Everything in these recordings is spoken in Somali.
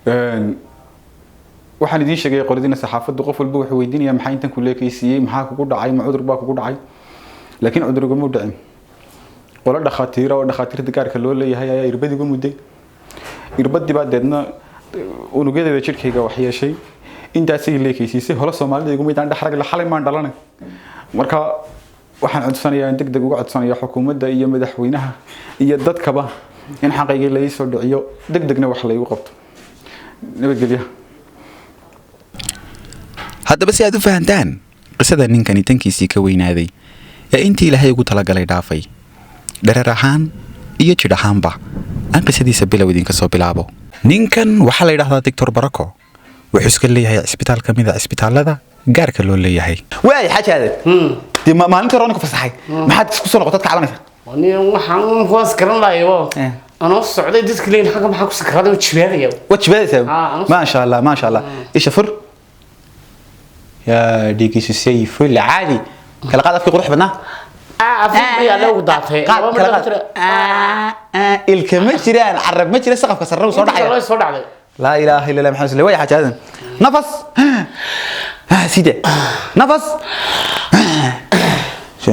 waxaan idin sheegay qoladina saxaafaddu qof walba wuxuu weydiinaya maxay intan ku leekaysiiyay maxaa kugu dhacay ma cudur baa kugu dhacay laakiin cudurku ma dhicin wala dhakhaatiirta gaarka loo leeyahay ayaa irbadigu mudday irbadii baa deedna unugyada jirkayga wax yeeshay intaasay leekaysiisay holo Soomaalida igu midaan dhaxrag la xalay maan dhalanay marka waxaan codsanayaa in degdeg uga codsanayaa xukuumadda iyo madaxweynaha iyo dadkaba in xaqayga la soo dhiciyo degdegna wax la igu qabto nabadgelyo haddaba si aad u fahantaan qisada ninkani tankiisii ka weynaaday ee intii Ilaahay ugu talagalay dhaafay dharar ahaan iyo jidh ahaanba aan qisadiisa bilow idinka soo bilaabo ninkan waxaa la yidhaahdaa Dr. Barako wuxuu iska leeyahay isbitaal ka mid ah isbitaalada gaarka loo leeyahay waay xajaade maalinta roonka fasaxay maxaad isku soo noqotad ka cabanaysaa waxaan hoos garan lahayo أنا السعودية ديسك لين حاجة ما حكوا سكرات وتشبهها وتشبهها ما شاء الله ما شاء الله إيش فر يا ديكي سي فل عادي كلا قاعد في قروح بنا يا لو ضعتها الكمتران عرب متر سقف كسر وصور عليه لا إله إلا الله محمد صلى الله عليه وسلم نفس سيدة نفس شو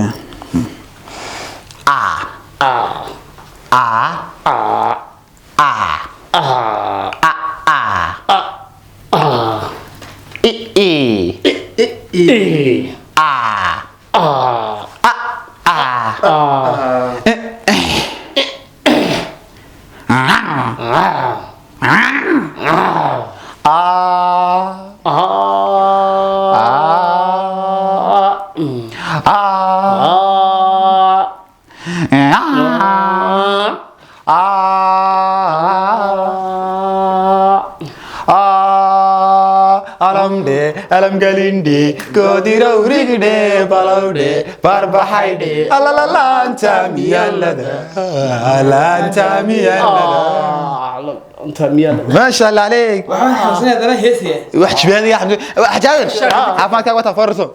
alam galinde godira urigde balaude barbahaide alalanta miyalada ما شاء الله عليك حسنا انا هيسيه واحد شباب يا احمد حجاج عارف ما كان وقتها فرصه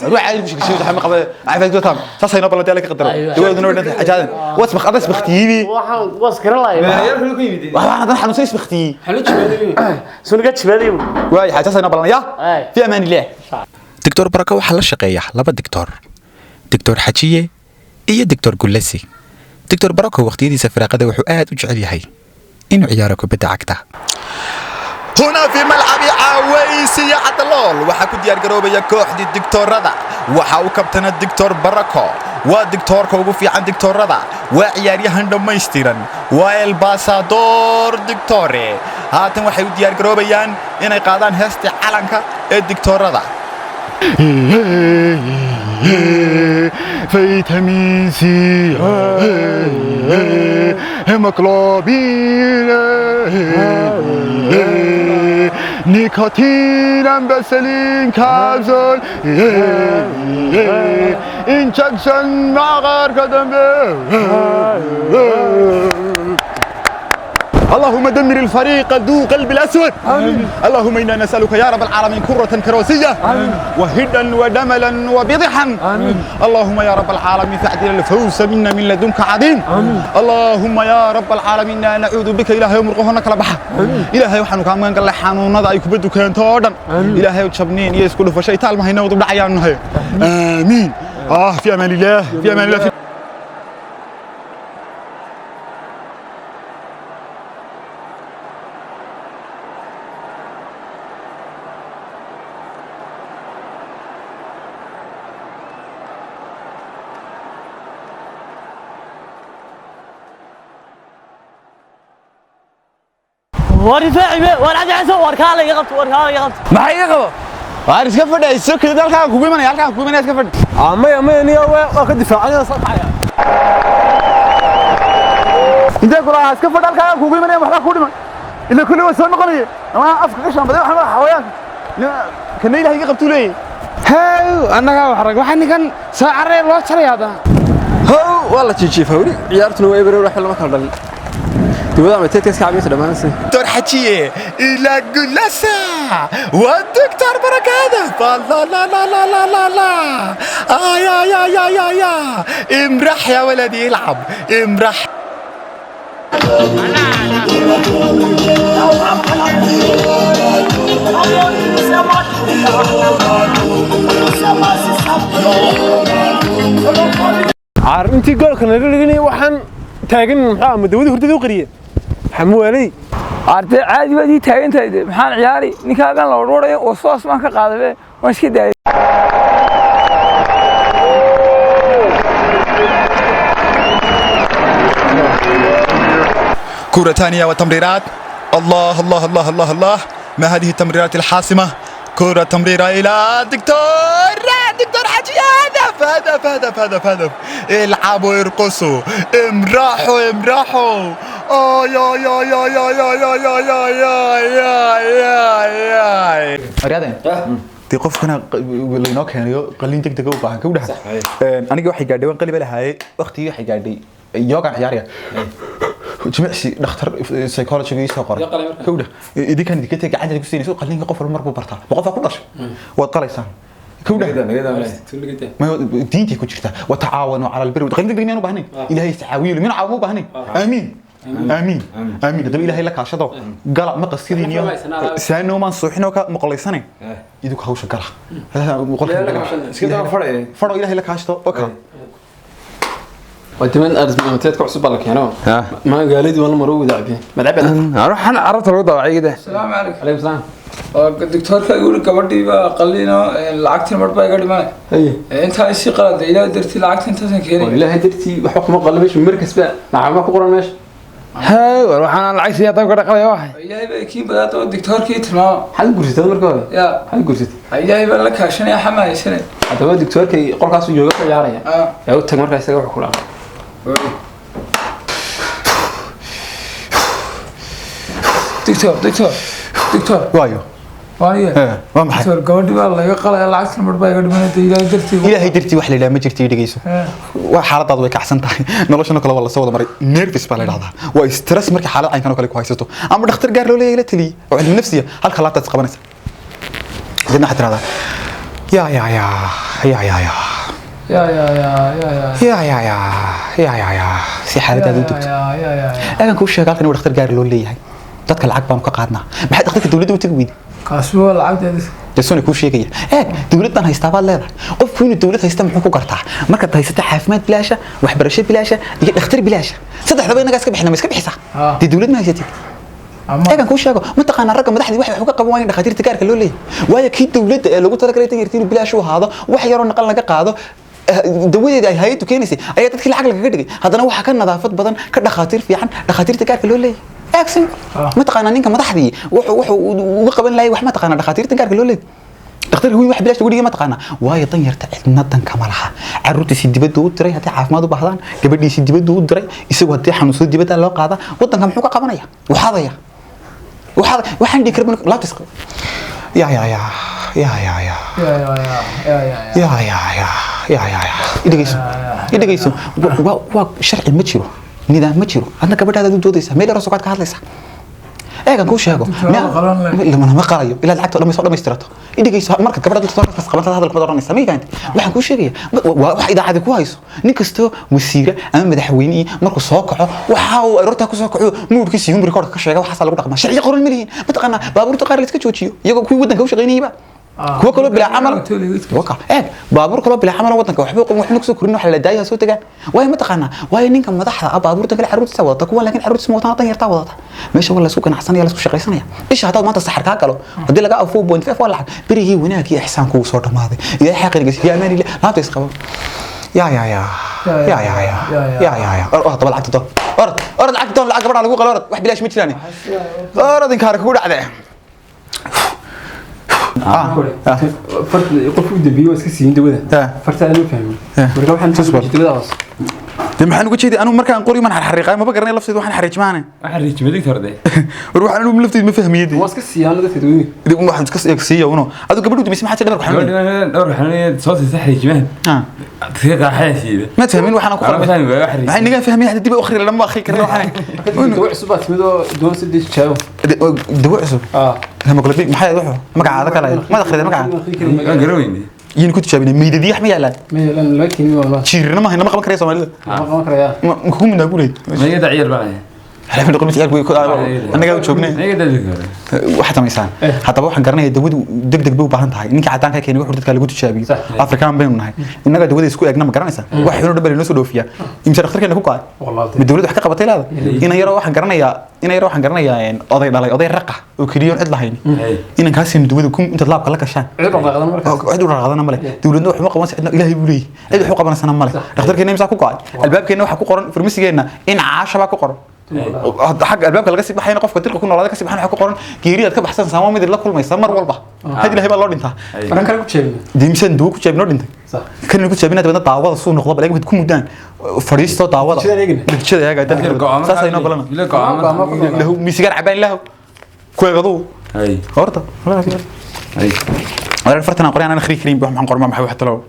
روح عادي مش شيء تحمل قبل عارف تفهم تصحي نبل لك قدر دويد نور حجاج واسمخ اضس بختيبي واسكر الله وانا حنوسي اسمختي حلو شبابي سنقت شبابي واي حاجه تصحي نبل يا في امان الله دكتور بركه waxa la shaqeeya laba دكتور حجيه iyo دكتور gulasi دكتور بركه waqtiyadiisa firaaqada wuxuu aad u jecel yahay inuu ciyaaro kubadda cagta هنا في ملعب عويسي عطلول waxaa ku diyaar garoobaya kooxdii diktoorada waxa uu kabtana دكتور بركه waa diktoorka ugu fiican diktoorada waa ciyaaryahan dhameystiran waa el basador dictore haatan waxay u diyaar garoobayaan inay qaadaan heesta calanka ee diktoorada فيتامين سي هيموجلوبين نيكوتين امبسلين كابسول انجكشن مع غير قدم اللهم دمر الفريق ذو قلب الأسود آمين. اللهم إنا نسألك يا رب العالمين كرة كروسية آمين. وهدا ودملا وبضحا آمين. اللهم يا رب العالمين فاعدل الفوز منا من لدنك عظيم آمين. اللهم يا رب العالمين نعوذ بك إلهي ومرقهنا كلبحة إلهي وحنك عمان قال حانونا ذا يكبدو كان توردا إلهي وتشبنين يسكلوا فشيء تعال ما هي نوض بدعيان هي آمين في أمان الله في أمان الله ورفاعي ورعد عسو وركاله يغبط ما هي يغبط وارس كفد ايسو كده halka ku bimanay halka ku bimanay iska fadhi ama niyo waa ka difaacay saxaya inta kula iska fadhi halka ku bimanay waxa ku dhiman ila kulli waa soo noqonay ama afka ka shan baday waxa xawayaan kana ilaahay iga qabtu leeyahay hay anaga wax rag waxa nigan soo caray loo jarayada how wala jiifawri ciyaartuna way baro wax lama kala dhalin دودا ما تيتس كعبي سلمان سي دكتور حجيه الى جلسه والدكتور بركاده لا لا لا لا لا لا لا يا امرح يا ولدي العب امرح intii goolka laga dhiganay waxaan taagan maxaa madawada hurdada u qariyay xamuwaalay arday caadi baad ii taagan tahay maxaan ciyaari ninkaagan la wadwadayo oo soo asmaan ka qaadabe waan iska daayay كرة ثانية وتمريرات الله الله الله الله الله ما هذه التمريرات الحاسمة كرة تمريرة إلى دكتور حجي هدف العبوا ارقصوا امرحوا يا يا يا يا يا يا يا يا يا يا أريادين دي قفنا لينو كانيو قلين دقدقه u baahan ka u dhaxay aniga waxay gaadhay waan qalib lahaay waqtigii waxay gaadhay yoga ciyaariya jimicsi dhakhtar psychology iyo soo qoray ka u dhaxay idin kan idinka tagay cadad ku siinayso qalinka qof walba mar buu bartaa qof ku dhashay waad qalaysan ka u dhaxay ma diintii ku jirta wa taawanu ala albir qalin degdeg miyaanu baahnay ilaahay istaawiyo min caawu baahnay aamin آمين آمين قبل إلهي لك عشرة قلع ما قصيدين يوم سانو ما نصوحنا وك مقليسني يدوك هوش قلع فرق إلهي لك عشرة وكا وأنتمن أرز من متى تكون عصب لك هنا ما قاليد ولا مرو دعبي ما دعبي أروح أنا عرفت الوضع عادي كده السلام عليكم عليكم السلام الدكتور يقول كبدي بقى قلينا العقد مربى يقول ما انت ايش قرات الى درتي العقد انت كيني والله درتي وحكم قلبش مركز بقى نعم ما قرن ماشي ها وروحنا العكس يا طيب قرقله واحد يا كي بدات الدكتور كي تمام حد قرصت مركز يا حد قرصت يا لك عشان يا حماي سنه هذا الدكتور كي قرقاس جوجا ciyaaraya يا وقت مركز isaga wax kula دكتور وايو وايو ما محي دكتور قبل بقى laga qalay lacagta marba iga dhimanay ilaahay dartii ilaahay dartii wax leeyahay ma jirtay dhigayso waa xaaladaad way kacsan tahay noloshana kale wala soo wada maray nervous baa la dhahdaa waa stress marka xaalad ay kan kale ku haysato ama dhakhtar gaar loo leeyahay la taliye oo cilmi nafsiya halka laabtaad qabanaysa sidna xatirada يا يا يا يا يا يا يا يا يا يا يا يا si xaaladaadu dugto aan ku sheegay halkan dhakhtar gaar loo leeyahay dadka lacag baan ka qaadnaa maxay dhakhtarka dawladda u tagi weyd kaasoo lacagteeda jasone ku sheegaya dawladdan haystaa baad leedahay qofku inuu dawlad haysta muxuu ku gartaa marka haysata caafimaad bilaasha waxbarasho bilaasha iyo dhakhtar bilaasha saddexdaba inaga iska bixina ma iska bixisa di dawlad ma haysatid aan ku sheego ma taqaan ragga madaxdii wax uga qaban waayeen dhakhaatiirta gaarka loo leeyahay waayo kii dawladda ee lagu talagalay in yartiin bilaash u ahaado wax yar oo naqal laga qaado dawadeeda ay hay'adu keenaysay ayaa dadkii lacag laga dhigay haddana waxa ka nadaafad badan ka dhakhaatiir fiican dhakhaatiirta gaarka loo leeyahay action ما تقانا نينك مدحدي وقبل لا wax ma taqaana dhakhaatiirta gaarka loo leeyahay dhakhtar weyn wax bilaash wadiga ma taqaana waayo tan yarta cidnadan kama laha caruurtiisi dibadda u diray hadii caafimaad u baahdaan gabadhiisi dibadda u diray isagoo hadii xanuunsan dibadda loo qaada wadanka muxuu ka qabanaya waxaan dhigi karban laabtis يا يا يا يا يا يا يا يا يا يا idagayso waa sharci ma jiro nidaam ma jiro adna gabadhaada u doodaysa meel yar oo socod ka hadlaysa eegan ku sheego ma qalayo ilaa lacagta dhamay soo dhamaystirato idagayso marka gabadhaada soo qabanta hadalka badan oranaysa ma fahanti waxaan ku sheegaya wax idaacada ku hayso nin kasto wasiir ama madaxweyne markuu soo kaco waxa uu aroorta ku soo kaco moodkiisa iyo record ka sheega waxa lagu dhaqmaa sharci qoran ma lihin ma taqaana baabuurta qaar la iska joojiyo iyagoo kuwii wadanka u shaqeynayba kuwa kale bila amal waka baabuur kale bila amal wadanka waxba ku soo korin waxa la daayaa soo tagaan way ma taqaana way ninka madaxda baabuurta kale xaruurta wadata kuwa laakiin xaruurta ma wadata yarta wadata meesha wala isku ganacsanaya la isku shaqaysanaya isha hadaad maanta saxar ka galo hadii laga afo 4.5 wala birigii wanaagii ihsaan ku soo dhamaaday ilaa xaqiiqiga si amaani laabta isqabo يا يا يا يا يا يا يا يا يا أرد طبعا عقد دون أرد عقد دون العقد برا لقوا قال أرد واحد بلاش متلاني أرد إنكارك هو عليه فرت يقف ود بيو اسكسين دوده فرت انا فاهم marka waxaan tusbar jidadaas maxaan ugu jeeday anu markaan qori man xariiqay ma bagaranay lafteed waxaan xariijmaanay digtorde ruuxan anu lafteed ma fahmiyay waa iska siiyaan dadka waxaan iska siiyo uno adu gabadhu bis maxaa dhar waxaan dhar waxaan soo saxriijmaan dadka xaasiida ma fahmin waxaan ku qoray maxay niga fahmiyay dib u akhri lama akhri karno waxaan dawo cusub mido doon sidii jaabo dawo cusub lama qolbi maxay wuxuu magacaada kale ma akhriday magacaada garoweyn yin ku tijaabinay meydadii wax ma yaalaan laakiin waa jiirna ma hayna ma qaban karayso Soomaalida ma qaban karaya ma ku midna guuleed ma yada ciyaar baa على فكرة قلت ياركو أنا قاعد شوفني واحد ميسان حتى بروح نقرني داود دق بو باهن تاعي إنك عتان كأني واحد تكلم قلت شابي أفريقيا بينهم هاي إنك داود يسكو أجنبي مقرنسا واحد ينور دبل الناس ودوفيا يمشي أختار كأنه كوكا بالدولة حقيقة بطيء هذا إنه يروح نقرني يعني قضية رقة وكريون عدل هيني إنك هاسي داود يكون أنت طلاب كلك عشان عدو رغضنا ملك دولة نوح ما قوانس عندنا إلهي بولي عدو حقوق بنا سنة ملك أختار كأنه يمسك كوكا الباب كأنه حقوق قرن فرمسي جينا إن عاش بقى قرن حق الباب كلا قسم بحين قف كتير كون ولا قسم بحين حق قرن كيري أتكب حسن سما ميد الله كل ما يسمر والبا هذه اللي هي بالله دينها أنا كان كنت شايف دي مشان دوك شايف نور دينك كان كنت شايفين هذا تعوض الصون نخلص بلاقي بتكون مدان فريستو تعوض كذا يا قاعد ساسا ينو بلنا له مسيجار عبان له كوي غضو اي هورتا اي أنا فرتنا قريان أنا خري كريم بهم عن قرما محي حتى لو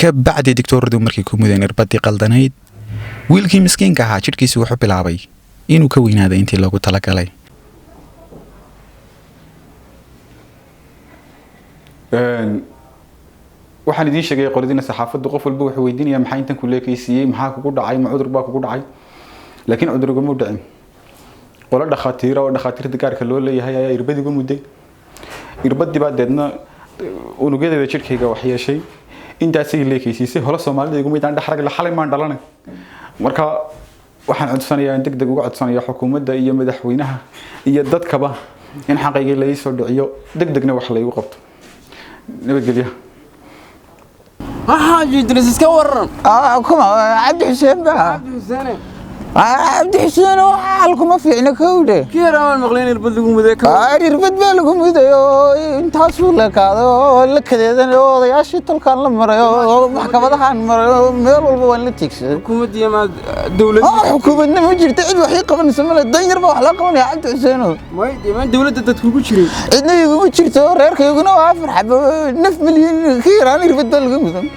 kabacdi doctor markii ku mudeen irbadii qaldanayd wiilkii miskiinka ahaa jidhkiisu wuxuu bilaabay inuu ka weynaaday intii loogu talagalay waxaan idiin sheegay qoladina saxaafaddu qof walba wuxuu weydiinayaa maxay intan ku leekaysiiyay maxaa kugu dhacay ma cudur baa kugu dhacay laakiin cudurku ma dhicin qola dhakhaatiirta gaarka loo leeyahay ayaa irbadigu mudday irbadii baa deedna unugyada jidhkayga wax yeeshay intaasay leekaysiisay holo Soomaalida igu midaan dhaxrag la xalay maan dhalanay marka waxaan codsanayaa in degdeg uga codsanayaa xukuumadda iyo madaxweynaha iyo dadkaba in xaqayga la soo dhiciyo degdegna wax la igu qabto nabadgelyo حاجة درس كورن كم عبد الحسين بقى عبد الحسين وحالكم في عنا كوده كيرا المغلين البلدكم ذاك يربد بالكم إذا أنت حصل لك هذا لك كذا يا شيء تلقى المرة محكمة عن مرة ميل والبوان تكس حكومة دي ما دولة حكومة ما جرت عد وحيقة من سمة الدنيا ربع حلقة يا عبد الحسين ما دي ما دولة تتكون شري إنه يقول شرت ريرك يقولون وافر حب 9 مليون خير أنا يربد بالكم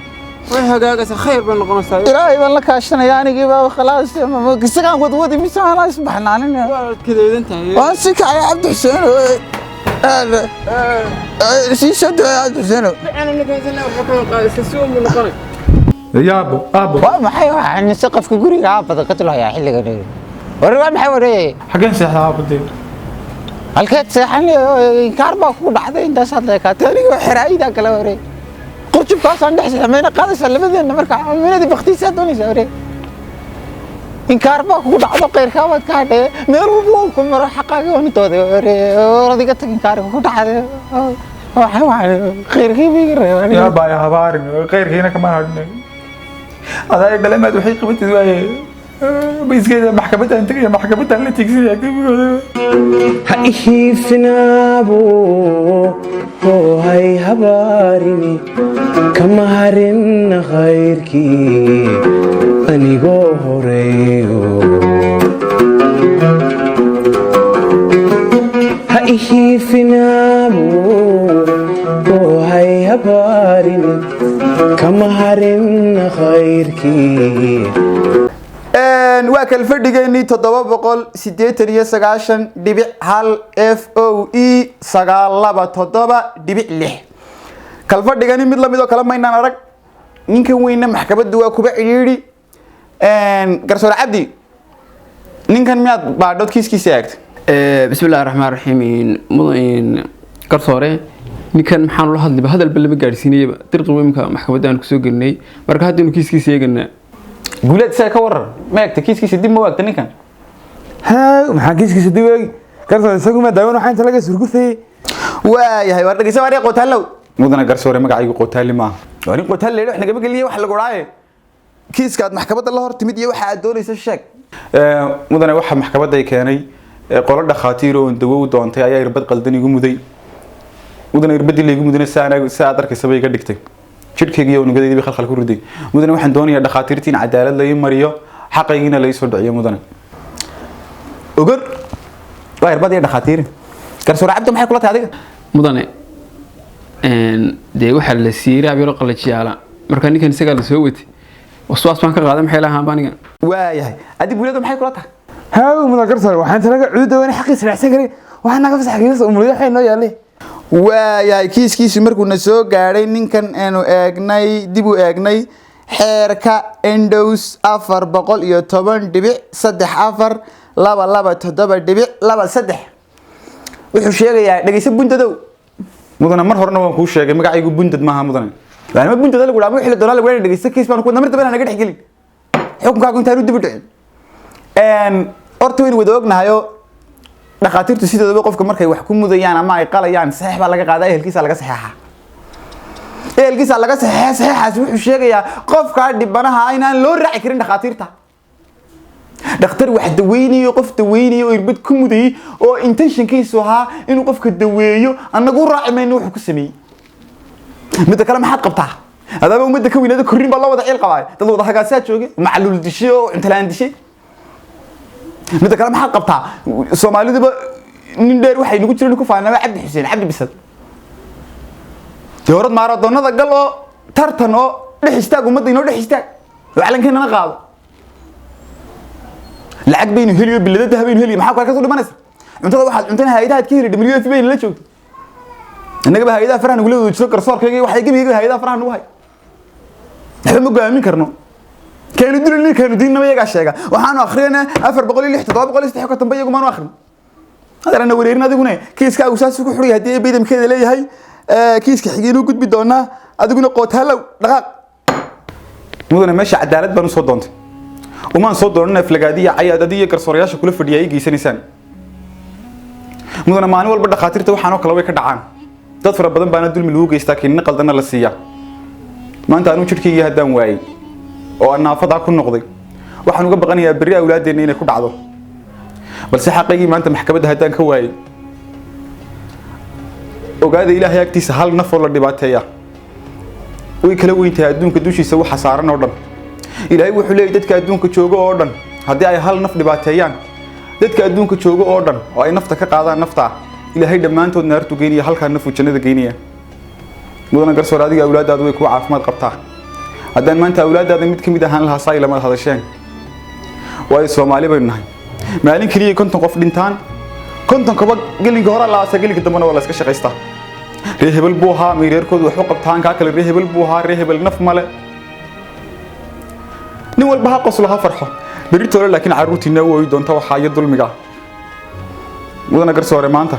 وهاجا خير بين القناص إلهي والله كاشنا يعني جيبه خلاص كسران ودودي مثلا لا يسمحنا علينا كذا إذا أنت وانسك يا عبد الحسين هذا سيشد يا عبد الحسين أنا نقول لك حكم سسوم من القناة يا ابو ما حيوان عن سقف كجوري عابد قتله يا حل قريب ورا ما حيوري حقين سيحة عبدي halkeed seexan kaar baa ku dhacday intaas hadda ka taariikh xiraayida kala wareey qurjubkaas aan dhex sameeyna qaadaysa labadeena marka aaminada baqtiisa doonaysa wareey in kaar baa ku dhacdo qeyrka wad ka hadhay meel walba ku maro xaqaaga wanitooda wareey oradiga tagin kaar ku dhacday waxa qeyrkii biiray يا باي هبارن غيركينا كمان هادن هذا كلمات وحي قبتي واي بس كده محكمتها انت كده محكمتها اللي تكسي يا كبير هايفنابو هو هاي هبارني كما هرن غيركي اني غوريو هايفنابو هو هاي هبارني كما هرن غيركي waa kal fadhigeennii 789.1 FOE 927.6 kal fadhigani mid lamid oo kala maynaan arag ninkan weyna maxkamaddu waa kuba ciriiri garsoor cabdi ninkan miyaad baadhood kiiskiisa eegtay بسم الله الرحمن الرحيم مدن قرصوري ninkan maxaan la hadlay hadal bal ma gaarsiinay dirqi weymka maxkamadda aan ku soo galnay marka hadda inuu kiiskiisa eegana guulad saa ka warar ma eegta kiiskiisa dib ma waagta ninkan maxaa kiiskiisa dib eegi garsoor isagu ma daawan waxa inta laga surgufay waayahay war dhageysa waariiq qotaalow mudana garsoore magacaygu qotaali ma waariiq qotaal leeyahay wax naga galiyay wax lagu raaye kiiskaad maxkamadda la hor timid iyo waxa aad doonayso sheeg mudana waxa maxkamadda ay keenay qolo dhakhaatiir oo dawo u doontay ayaa irbad qaldan igu muday mudana irbadii leegu mudana saad arkaysa bay ka dhigtay jidhkayga iyo unugadeedii bay khalkhal ku riday mudana waxaan doonayaa dhakhaatiirtiin cadaalad la ii mariyo xaqaygiina la ii soo dhiciyo mudana ogar waa irbad iyo dhakhaatiir garsoor cabdi maxay kula tahay adiga mudane dee waxa la siiyay abiro qalajiyaala marka ninkan isaga la soo watay waswaas baan ka qaaday maxay lahaan baaniga waayahay adi buulada maxay kula tahay haa mudan garsoor waxaan talaga cuudo wani xaqiis raacsan karay waxaan naga fasaxayay umulada waxay noo yaalay waayahay kiiskiisi markuu na soo gaaray ninkan aanu eegnay dib u eegnay xeerka Windows 410.342227 wuxuu sheegayaa dhageyso bundadow mudane mar horena waan kuu sheegay magacaygu bundad maaha mudane lama bundada lagu dhaamo xilli doona lagu dhageyso kiis baan ku namar dabana naga dhaxgelin xukunkaagu intaan u dib u dhicin horta weyn wada ognahayo dhaqaatiirtu sidooda qofka markay wax ku mudayaan ama ay qalayaan saxiix baa laga qaadaa ehelkiisa laga saxiixaas wuxuu sheegayaa qofka dhibanaha inaan loo raaci karin dhaqaatiirta dhakhtar wax daweynayo qof daweynayo oo irbad ku mudayay oo intentionkiisu ahaa inuu qofka daweeyo anagu raaci mayno wuxuu ku sameeyay mid kale maxaad qabtaa adaba umada ka weynaada korin baa la wada ciil qabay dad wada hagaasaa joogay macluul dishay oo intalaan dishay mid kale maxaad qabtaa Soomaaliduba nin dheer waxay nagu jireen ku faanaa Cabdi Xuseen Cabdi Bisad doorad maradoonada gal oo tartan oo dhex istaag umada inoo dhex istaag wacalankeena qaado lacag baynu heliyo biladada habeen heliyo maxaa ka soo dhimanaysa cuntada waxaad cuntaan hay'adaha ka heli WFP bayna la joogto inaga ba hay'adaha farahan ugu leedo jiro garsoorkayga waxay gabiga hay'adaha farahan ugu hay waxba ma go'aamin karno كانوا يدلون كانوا دين ما يقع شيء وحنا آخرنا أفر بقولي لحت طاب بقولي استحقوا تنبيه وما نآخر هذا أنا ورينا ذي هنا كيس كأوساس وحرية هدي بيدم كذا ليه هاي كيس كحجينه قد بدونا هذا قلنا قوت هلا دقاق مودنا ماشي عدالة بنصوت دونت وما نصوت دورنا في القادية عيادية كرسورياش كل فردية يجي سنة مودنا مانوال بدأ خاطر تو حنا كلاوي كدعان تطفر بدن بندل ملوك يستاكين نقل دنا للسيا ما أنت أنو شركي يهدم واي oo aan naafada ku noqday waxaan uga baqanayaa bari awlaadeena inay ku dhacdo balse xaqeygii maanta maxkamadda hadaan ka waayay ogaada ilaahay agtiisa hal naf oo la dhibaateeya way kala weyntahay adduunka dushiisa waxa saaran oo dhan ilaahay wuxuu leeyahay dadka adduunka jooga oo dhan haddii ay hal naf dhibaateeyaan dadka adduunka jooga oo dhan oo ay nafta ka qaadaan nafta ilaahay dhammaantood naartu geynaya halka naf jannada geynaya mudana garsoor adiga awlaadaadu way ku caafimaad qabtaa haddaan maanta awlaadaada mid kamid ahaan lahaa saay lama hadasheen way Soomaali baynu nahay maalin kaliya 50 qof dhintaan 50 kaba galiga hore la asagaliga dambana wala iska shaqeysta reehbal buu ahaa mireerkoodu wax u qabtaan ka kale reehbal buu ahaa reehbal naf male nin walba ha qoslaha farxo beritoole laakiin caruurtiina way doonta waxa ay dulmiga mudana garsoore maanta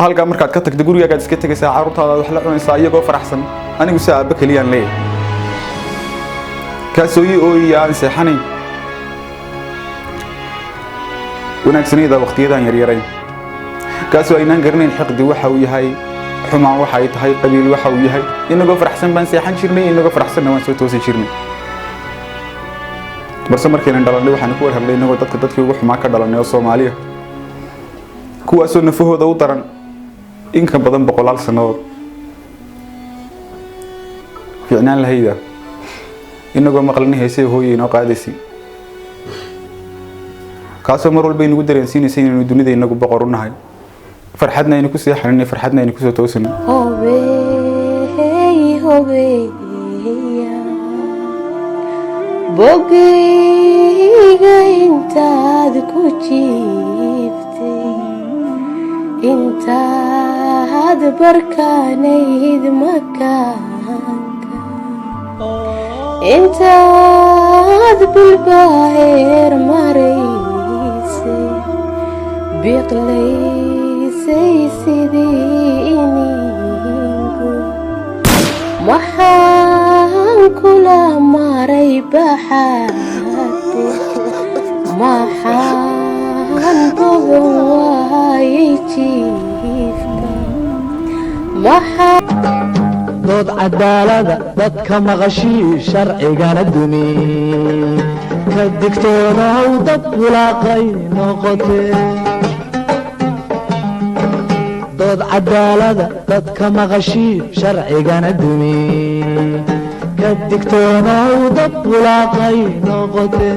halka markaad ka tagto gurigaaga iska tagaysaa caruurtaada wax la cunaysaa iyagoo faraxsan anigu saaba kaliyaan leeyahay kaasooyi oo yaan seexanay wanaagsanida waqtiyadan yaryarayn kaasoo aynaan garanayn xaqdi waxa uu yahay xumaan waxa ay tahay qabiil waxa uu yahay inagoo faraxsan baan seexan jirnay inagoo faraxsanna waan soo toosin jirnay balse markaynan dhalanay waxaan ku warhamnay inagoo dadkii ugu xumaa ka dhalanay oo Soomaaliya kuwaasoo nafahooda u daran in ka badan 100 sanadood fiicnaan lahayda inagoo maqalni heesay hooyeen oo qaadaysi kaasoo mar walba inagu dareensiinaysa inaynu dunida inagu boqor u nahay farxadna aynu ku seexanay farxadna aynu ku soo toosinay bogeyga intaad ku jiiftay intaad barkaanayd makaanka intaad bilbaaheer maraysay biqlaysay sidii inigu maxaan kula maray baxaade maxaan bogan waayay jiifta dood cadaalada dadka maqashii sharcigana dumi ka digtoonaw dad wulaaqay noqotee dood cadaalada dadka maqashii sharcigana dumi ka digtoonaw dad wulaaqay noqotee